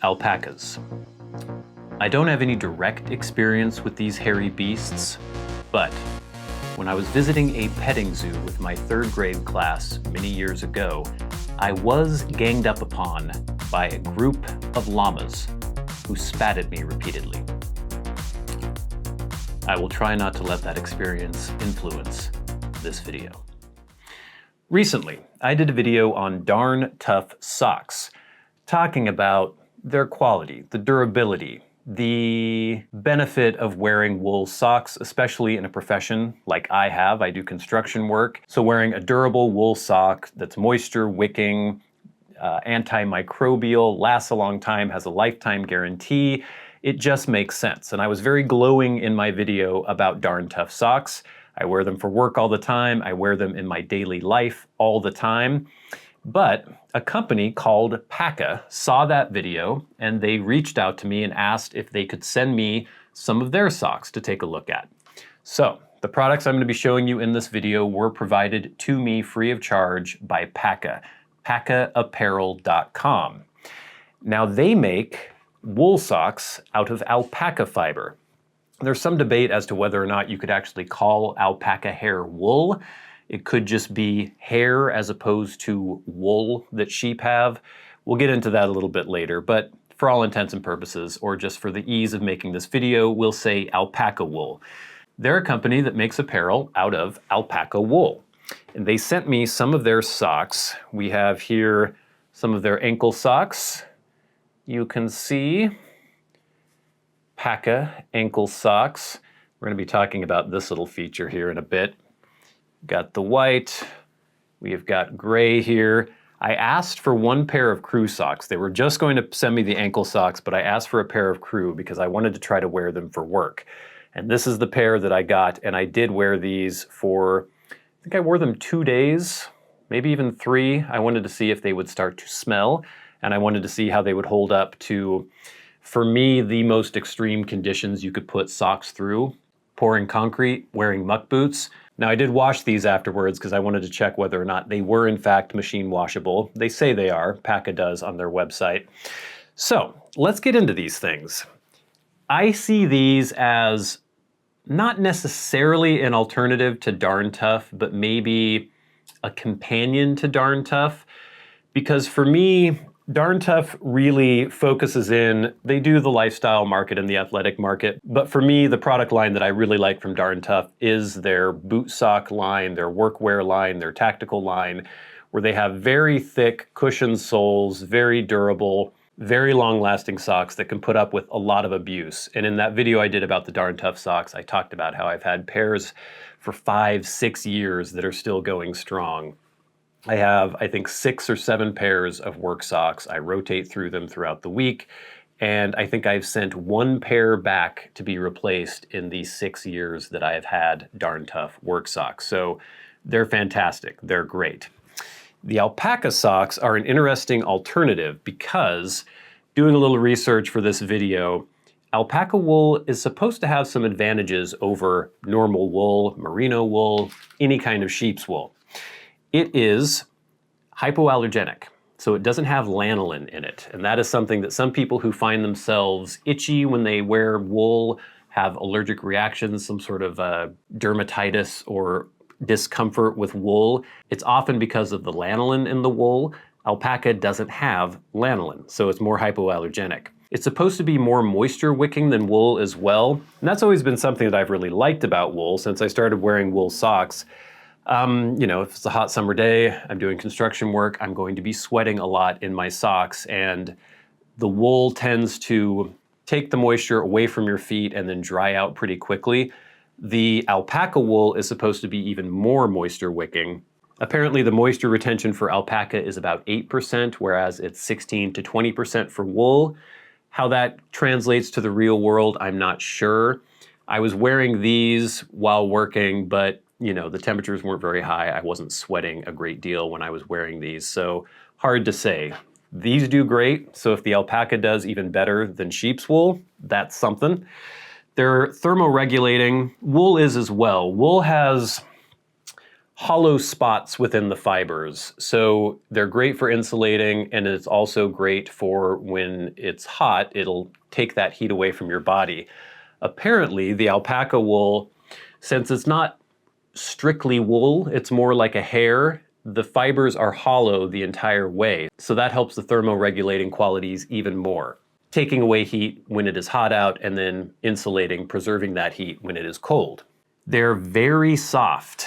Alpacas. I don't have any direct experience with these hairy beasts, but when I was visiting a petting zoo with my 3rd grade class many years ago, I was ganged up upon by a group of llamas who spat at me repeatedly. I will try not to let that experience influence this video. Recently, I did a video on darn tough socks, talking about their quality, the durability, the benefit of wearing wool socks, especially in a profession like I have. I do construction work, so wearing a durable wool sock that's moisture wicking, antimicrobial, lasts a long time, has a lifetime guarantee, it just makes sense. And I was very glowing in my video about darn tough socks. I wear them for work all the time. I wear them in my daily life all the time. But a company called PAKA saw that video and they reached out to me and asked if they could send me some of their socks to take a look at. So the products I'm going to be showing you in this video were provided to me free of charge by PAKA, PAKAapparel.com. Now they make wool socks out of alpaca fiber. There's some debate as to whether or not you could actually call alpaca hair wool. It could just be hair as opposed to wool that sheep have. We'll get into that a little bit later, but for all intents and purposes, or just for the ease of making this video, we'll say alpaca wool. They're a company that makes apparel out of alpaca wool. And they sent me some of their socks. We have here some of their ankle socks. You can see PAKA ankle socks. We're going to be talking about this little feature here in a bit. Got the white, we have got gray here. I asked for 1 pair of crew socks. They were just going to send me the ankle socks, but I asked for a pair of crew because I wanted to try to wear them for work. And this is the pair that I got, and I did wear these for, I think I wore them 2 days, maybe even 3. I wanted to see if they would start to smell, and I wanted to see how they would hold up to, for me, the most extreme conditions you could put socks through: pouring concrete, wearing muck boots. Now I did wash these afterwards because I wanted to check whether or not they were in fact machine washable. They say they are, PAKA does on their website. So let's get into these things. I see these as not necessarily an alternative to Darn Tough, but maybe a companion to Darn Tough, because for me, Darn Tough really focuses in, they do the lifestyle market and the athletic market, but for me, the product line that I really like from Darn Tough is their boot sock line, their workwear line, their tactical line, where they have very thick cushioned soles, very durable, very long-lasting socks that can put up with a lot of abuse. And in that video I did about the Darn Tough socks, I talked about how I've had pairs for 5-6 years that are still going strong. I have, I think, 6 or 7 pairs of work socks. I rotate through them throughout the week, and I think I've sent 1 pair back to be replaced in the 6 years that I have had Darn Tough work socks. So they're fantastic. They're great. The alpaca socks are an interesting alternative because, doing a little research for this video, alpaca wool is supposed to have some advantages over normal wool, merino wool, any kind of sheep's wool. It is hypoallergenic, so it doesn't have lanolin in it. And that is something that some people who find themselves itchy when they wear wool, have allergic reactions, some sort of dermatitis or discomfort with wool. It's often because of the lanolin in the wool. Alpaca doesn't have lanolin, so it's more hypoallergenic. It's supposed to be more moisture wicking than wool as well. And that's always been something that I've really liked about wool since I started wearing wool socks. You know, if it's a hot summer day, I'm doing construction work, I'm going to be sweating a lot in my socks, and the wool tends to take the moisture away from your feet and then dry out pretty quickly. The alpaca wool is supposed to be even more moisture wicking. Apparently the moisture retention for alpaca is about 8%, whereas it's 16 to 20% for wool. How that translates to the real world, I'm not sure. I was wearing these while working, but you know, the temperatures weren't very high. I wasn't sweating a great deal when I was wearing these, so hard to say. These do great, so if the alpaca does even better than sheep's wool, that's something. They're thermoregulating. Wool is as well. Wool has hollow spots within the fibers. So they're great for insulating, and it's also great for when it's hot, it'll take that heat away from your body. Apparently, the alpaca wool, since it's not strictly wool, it's more like a hair, the fibers are hollow the entire way. So that helps the thermoregulating qualities even more, taking away heat when it is hot out and then insulating, preserving that heat when it is cold. They're very soft.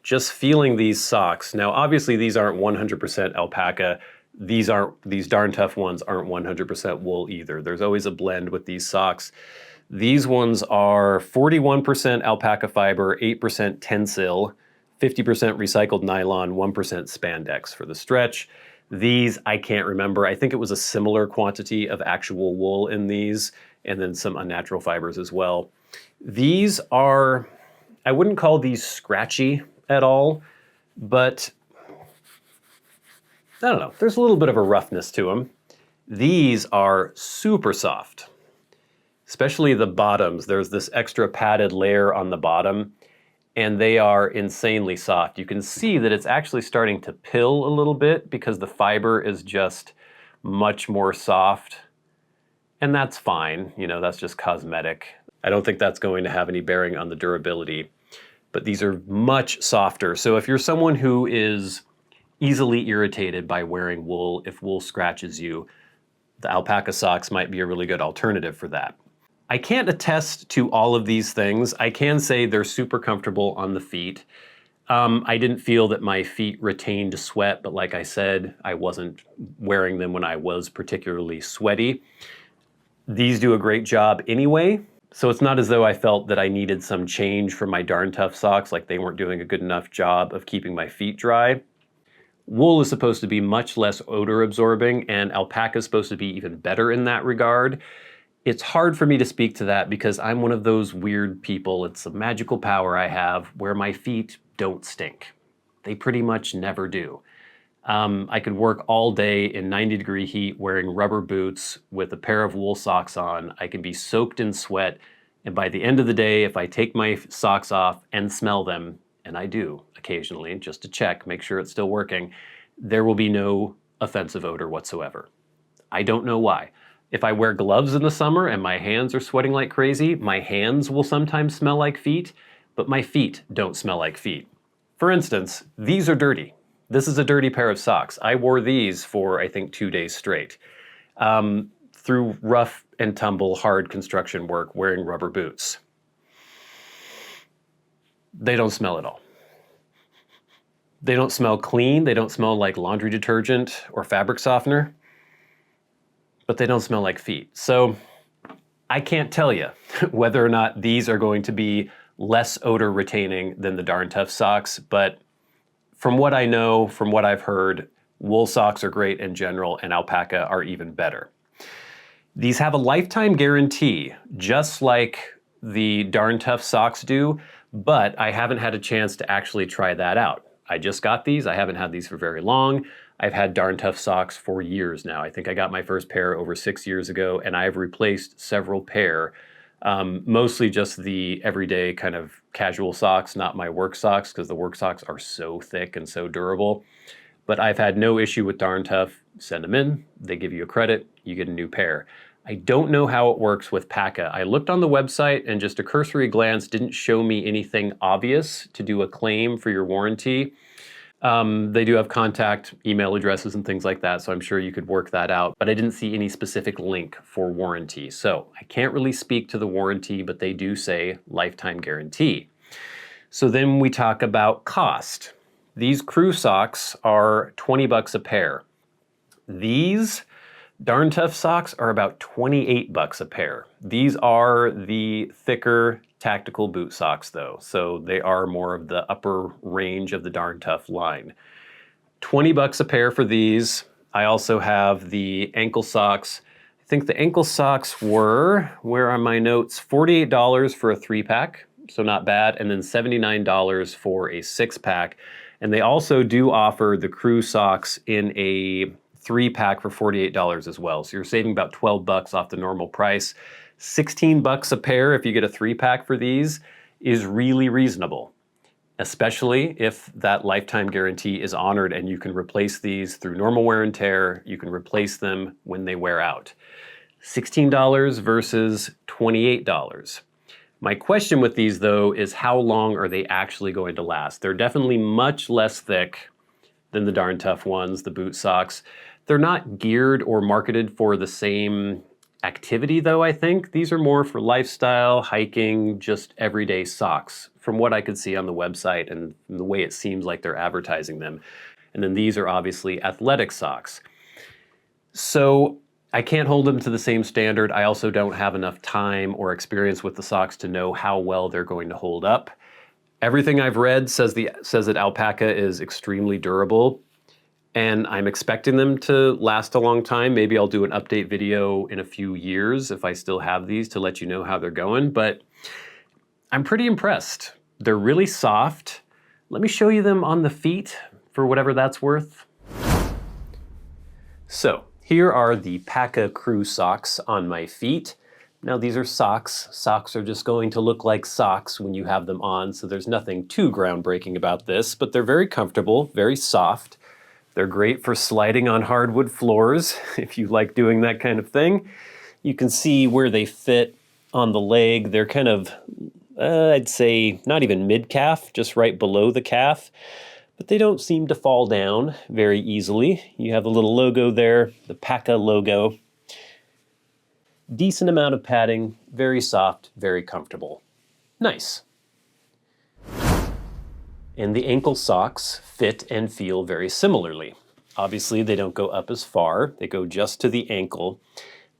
Just feeling these socks. Now, obviously these aren't 100% alpaca. These Darn Tough ones aren't 100% wool either. There's always a blend with these socks. These ones are 41% alpaca fiber, 8% tencel, 50% recycled nylon, 1% spandex for the stretch. These, I can't remember. I think it was a similar quantity of actual wool in these, and then some unnatural fibers as well. These are, I wouldn't call these scratchy at all, but I don't know, there's a little bit of a roughness to them. These are super soft, especially the bottoms. There's this extra padded layer on the bottom, and they are insanely soft. You can see that it's actually starting to pill a little bit because the fiber is just much more soft, and that's fine. You know, that's just cosmetic. I don't think that's going to have any bearing on the durability. But these are much softer. So if you're someone who is easily irritated by wearing wool, if wool scratches you, the alpaca socks might be a really good alternative for that. I can't attest to all of these things. I can say they're super comfortable on the feet. I didn't feel that my feet retained sweat, but like I said, I wasn't wearing them when I was particularly sweaty. These do a great job anyway. So it's not as though I felt that I needed some change from my Darn Tough socks, like they weren't doing a good enough job of keeping my feet dry. Wool is supposed to be much less odor absorbing, and alpaca is supposed to be even better in that regard. It's hard for me to speak to that because I'm one of those weird people. It's a magical power I have where my feet don't stink. They pretty much never do. I could work all day in 90-degree heat wearing rubber boots with a pair of wool socks on. I can be soaked in sweat, and by the end of the day, if I take my socks off and smell them, and I do occasionally, just to check, make sure it's still working, there will be no offensive odor whatsoever. I don't know why. If I wear gloves in the summer and my hands are sweating like crazy, my hands will sometimes smell like feet, but my feet don't smell like feet. For instance, these are dirty. This is a dirty pair of socks. I wore these for, I think, 2 days straight. Through rough and tumble, hard construction work, wearing rubber boots. They don't smell at all. They don't smell clean. They don't smell like laundry detergent or fabric softener. But they don't smell like feet. So I can't tell you whether or not these are going to be less odor retaining than the Darn Tough socks, but from what I know, from what I've heard, wool socks are great in general, and alpaca are even better. These have a lifetime guarantee, just like the Darn Tough socks do, but I haven't had a chance to actually try that out. I just got these. I haven't had these for very long. I've had Darn Tough socks for years now. I think I got my first pair over 6 years ago, and I've replaced several pair. Mostly just the everyday kind of casual socks, not my work socks, because the work socks are so thick and so durable. But I've had no issue with Darn Tough. Send them in, they give you a credit, you get a new pair. I don't know how it works with PAKA. I looked on the website and just a cursory glance didn't show me anything obvious to do a claim for your warranty. They do have contact email addresses and things like that, so I'm sure you could work that out, but I didn't see any specific link for warranty. So I can't really speak to the warranty, but they do say lifetime guarantee. So then we talk about cost. These crew socks are 20 bucks a pair. These Darn Tough socks are about 28 bucks a pair. These are the thicker tactical boot socks though, so they are more of the upper range of the Darn Tough line. 20 bucks a pair for these. I also have the ankle socks. I think the ankle socks were, where are my notes? $48 for a 3-pack, so not bad, and then $79 for a 6-pack. And they also do offer the crew socks in a 3-pack for $48 as well. So you're saving about 12 bucks off the normal price. 16 bucks a pair if you get a 3-pack for these is really reasonable. especially if that lifetime guarantee is honored and you can replace these through normal wear and tear. You can replace them when they wear out. $16 versus $28. My question with these though is how long are they actually going to last? They're definitely much less thick than the Darn Tough ones, the boot socks. They're not geared or marketed for the same activity though, I think. These are more for lifestyle, hiking, just everyday socks, from what I could see on the website and the way it seems like they're advertising them. And then these are obviously athletic socks. So I can't hold them to the same standard. I also don't have enough time or experience with the socks to know how well they're going to hold up. Everything I've read says that alpaca is extremely durable, and I'm expecting them to last a long time. Maybe I'll do an update video in a few years if I still have these to let you know how they're going, but I'm pretty impressed. They're really soft. Let me show you them on the feet for whatever that's worth. So here are the PAKA crew socks on my feet. Now these are socks. Socks are just going to look like socks when you have them on, so there's nothing too groundbreaking about this, but they're very comfortable, very soft. They're great for sliding on hardwood floors if you like doing that kind of thing. You can see where they fit on the leg. They're kind of, I'd say, not even mid-calf, just right below the calf. But they don't seem to fall down very easily. You have a little logo there, the PAKA logo. Decent amount of padding, very soft, very comfortable. Nice. And the ankle socks fit and feel very similarly. Obviously, they don't go up as far. They go just to the ankle.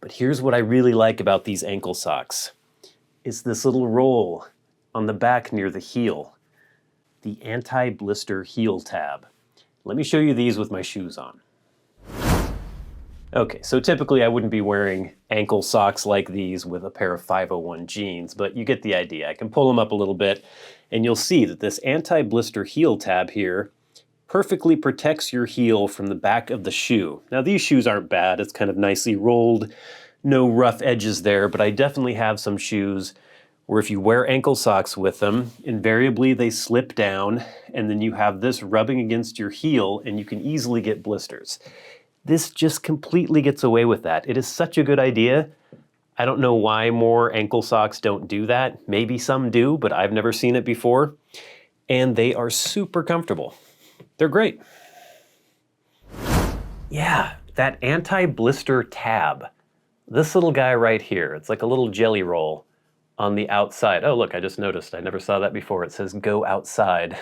But here's what I really like about these ankle socks. It's this little roll on the back near the heel. The anti-blister heel tab. Let me show you these with my shoes on. Okay, so typically I wouldn't be wearing ankle socks like these with a pair of 501 jeans, but you get the idea. I can pull them up a little bit and you'll see that this anti-blister heel tab here perfectly protects your heel from the back of the shoe. Now these shoes aren't bad, it's kind of nicely rolled, no rough edges there, but I definitely have some shoes where if you wear ankle socks with them, invariably they slip down and then you have this rubbing against your heel and you can easily get blisters. This just completely gets away with that. It is such a good idea. I don't know why more ankle socks don't do that. Maybe some do, but I've never seen it before. And they are super comfortable. They're great. Yeah, that anti-blister tab. This little guy right here, it's like a little jelly roll on the outside. Oh, look, I just noticed. I never saw that before. It says go outside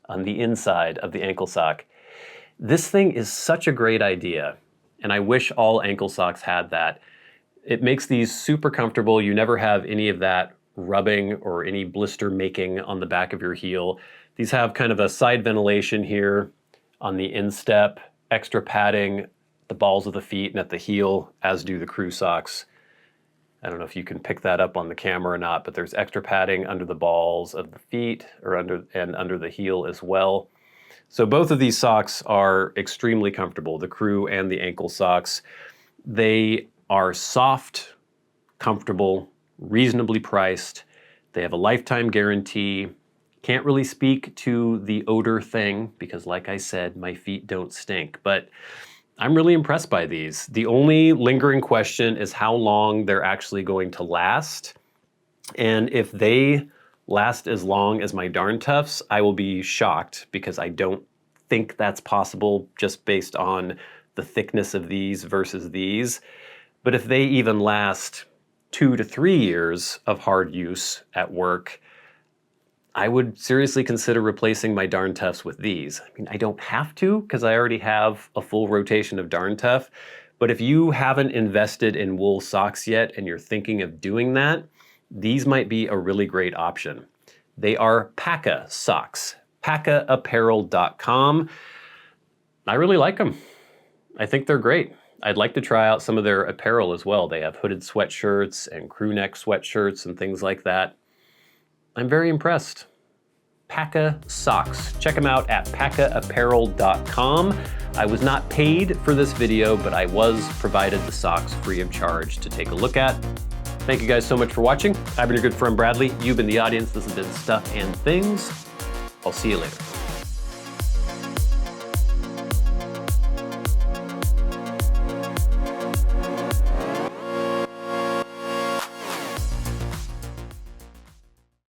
on the inside of the ankle sock. This thing is such a great idea, and I wish all ankle socks had that. It makes these super comfortable. You never have any of that rubbing or any blister making on the back of your heel. These have kind of a side ventilation here on the instep, extra padding, the balls of the feet and at the heel, as do the crew socks. I don't know if you can pick that up on the camera or not, but there's extra padding under the balls of the feet or under the heel as well. So both of these socks are extremely comfortable, the crew and the ankle socks. They are soft, comfortable, reasonably priced. They have a lifetime guarantee. Can't really speak to the odor thing because, like I said, my feet don't stink, but I'm really impressed by these. The only lingering question is how long they're actually going to last. And if they last as long as my Darn Toughs, I will be shocked because I don't think that's possible just based on the thickness of these versus these. But if they even last 2 to 3 years of hard use at work, I would seriously consider replacing my Darn Toughs with these. I mean, I don't have to because I already have a full rotation of Darn Tough, but if you haven't invested in wool socks yet and you're thinking of doing that, these might be a really great option. They are PAKA socks, PAKAapparel.com. I really like them. I think they're great. I'd like to try out some of their apparel as well. They have hooded sweatshirts and crew neck sweatshirts and things like that. I'm very impressed. PAKA socks. Check them out at PAKAapparel.com. I was not paid for this video, but I was provided the socks free of charge to take a look at. Thank you guys so much for watching. I've been your good friend Bradley. You've been the audience. This has been Stuff and Things. I'll see you later.